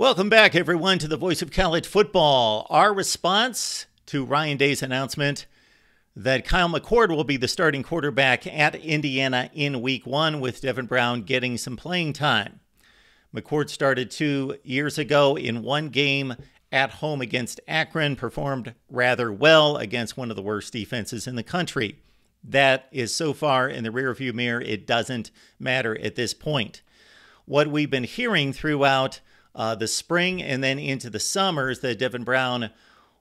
Welcome back, everyone, to the Voice of College Football. Our response to Ryan Day's announcement that Kyle McCord will be the starting quarterback at Indiana in Week 1, with Devin Brown getting some playing time. McCord started 2 years ago in one game at home against Akron, performed rather well against one of the worst defenses in the country. That is so far in the rearview mirror, it doesn't matter at this point. What we've been hearing throughout the spring and then into the summers that Devin Brown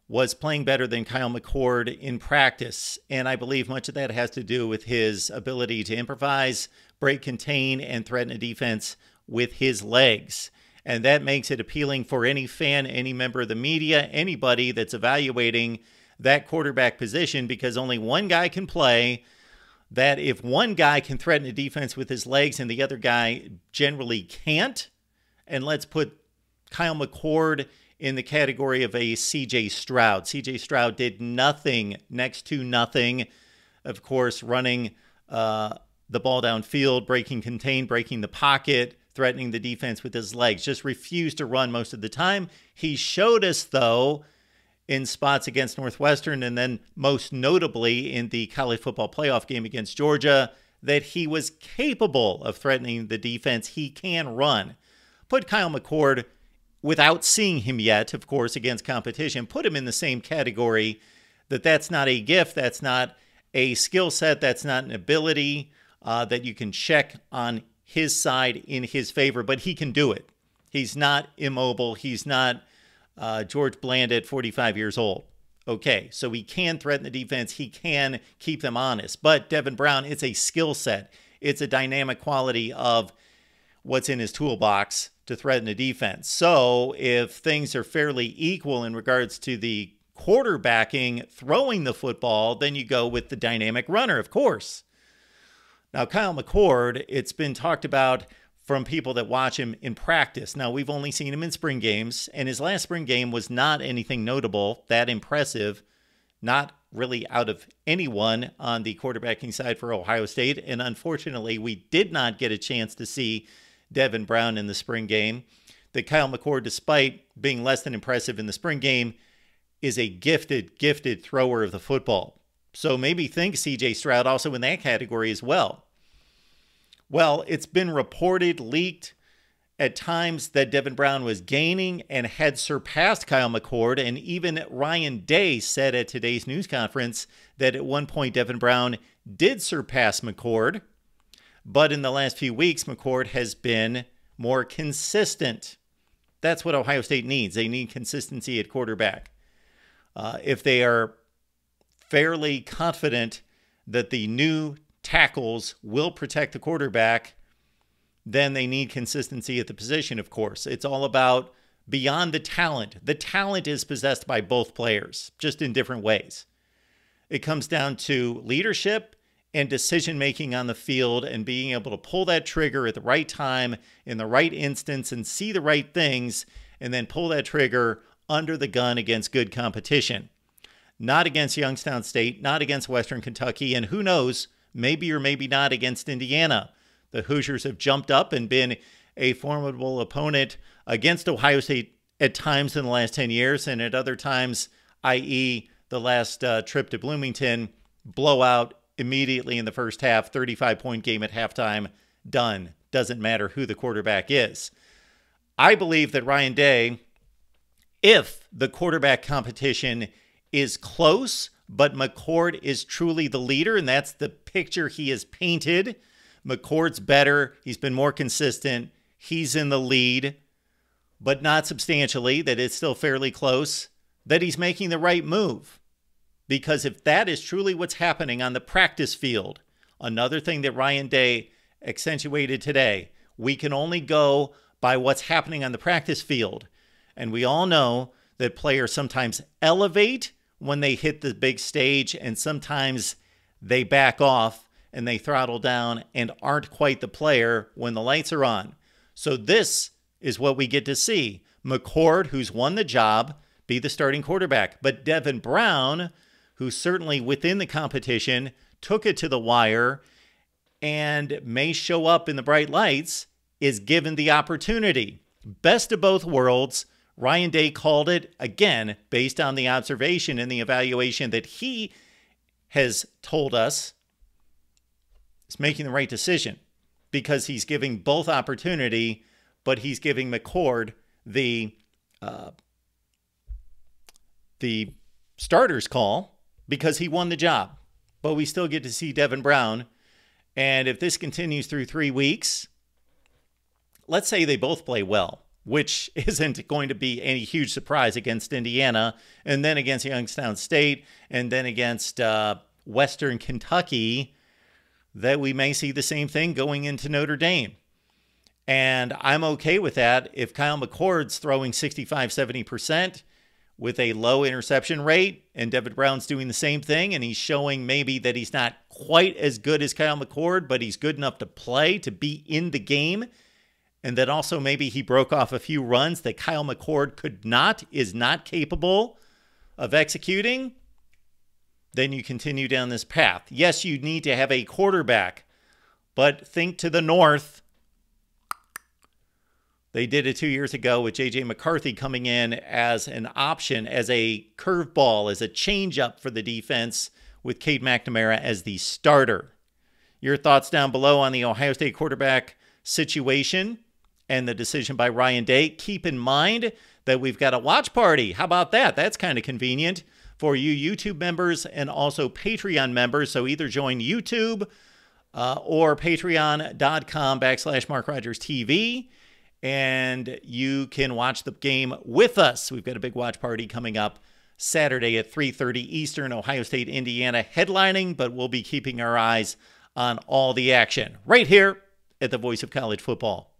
was playing better than Kyle McCord in practice. And I believe much of that has to do with his ability to improvise, break, contain, and threaten a defense with his legs. And that makes it appealing for any fan, any member of the media, anybody that's evaluating that quarterback position, because only one guy can play. That if one guy can threaten a defense with his legs and the other guy generally can't, and let's put Kyle McCord in the category of a C.J. Stroud. C.J. Stroud did nothing, next to nothing, of course, running the ball downfield, breaking contain, breaking the pocket, threatening the defense with his legs. Just refused to run most of the time. He showed us, though, in spots against Northwestern and then most notably in the college football playoff game against Georgia, that he was capable of threatening the defense. He can run. Put Kyle McCord, without seeing him yet, of course, against competition, put him in the same category that's not a gift, that's not a skill set, that's not an ability that you can check on his side in his favor, but he can do it. He's not immobile. He's not George Bland at 45 years old. Okay, so he can threaten the defense. He can keep them honest. But Devin Brown, it's a skill set. It's a dynamic quality of what's in his toolbox to threaten the defense. So if things are fairly equal in regards to the quarterbacking, throwing the football, then you go with the dynamic runner, of course. Now, Kyle McCord, it's been talked about from people that watch him in practice. Now, we've only seen him in spring games, and his last spring game was not anything notable, that impressive, not really out of anyone on the quarterbacking side for Ohio State. And unfortunately, we did not get a chance to see Devin Brown in the spring game. That Kyle McCord, despite being less than impressive in the spring game, is a gifted thrower of the football. So maybe think C.J. Stroud also in that category as well. Well, it's been reported, leaked at times that Devin Brown was gaining and had surpassed Kyle McCord. And even Ryan Day said at today's news conference that at one point Devin Brown did surpass McCord. But in the last few weeks, McCord has been more consistent. That's what Ohio State needs. They need consistency at quarterback. If they are fairly confident that the new tackles will protect the quarterback, then they need consistency at the position, of course. It's all about beyond the talent. The talent is possessed by both players, just in different ways. It comes down to leadership and decision-making on the field and being able to pull that trigger at the right time, in the right instance, and see the right things, and then pull that trigger under the gun against good competition. Not against Youngstown State, not against Western Kentucky, and who knows, maybe or maybe not against Indiana. The Hoosiers have jumped up and been a formidable opponent against Ohio State at times in the last 10 years, and at other times, i.e. the last trip to Bloomington, blowout immediately in the first half, 35-point game at halftime, done. Doesn't matter who the quarterback is. I believe that Ryan Day, if the quarterback competition is close, but McCord is truly the leader, and that's the picture he has painted. McCord's better. He's been more consistent. He's in the lead, but not substantially, that it's still fairly close, that he's making the right move. Because if that is truly what's happening on the practice field, another thing that Ryan Day accentuated today, we can only go by what's happening on the practice field. And we all know that players sometimes elevate when they hit the big stage, and sometimes they back off and they throttle down and aren't quite the player when the lights are on. So this is what we get to see. McCord, who's won the job, be the starting quarterback. But Devin Brown, who's certainly within the competition, took it to the wire and may show up in the bright lights, is given the opportunity. Best of both worlds. Ryan Day called it, again, based on the observation and the evaluation that he has told us is making the right decision, because he's giving both opportunity, but he's giving McCord the starter's call because he won the job. But we still get to see Devin Brown. And if this continues through 3 weeks, let's say they both play well, which isn't going to be any huge surprise against Indiana, and then against Youngstown State, and then against Western Kentucky, that we may see the same thing going into Notre Dame. And I'm okay with that if Kyle McCord's throwing 65-70% with a low interception rate, and Devin Brown's doing the same thing, and he's showing maybe that he's not quite as good as Kyle McCord, but he's good enough to play, to be in the game. And then also maybe he broke off a few runs that Kyle McCord is not capable of executing. Then you continue down this path. Yes, you need to have a quarterback, but think to the north. They did it 2 years ago with J.J. McCarthy coming in as an option, as a curveball, as a changeup for the defense, with Cade McNamara as the starter. Your thoughts down below on the Ohio State quarterback situation and the decision by Ryan Day. Keep in mind that we've got a watch party. How about that? That's kind of convenient for you YouTube members and also Patreon members. So either join YouTube or patreon.com/MarkRogersTV. And you can watch the game with us. We've got a big watch party coming up Saturday at 3:30 Eastern, Ohio State, Indiana headlining, but we'll be keeping our eyes on all the action right here at the Voice of College Football.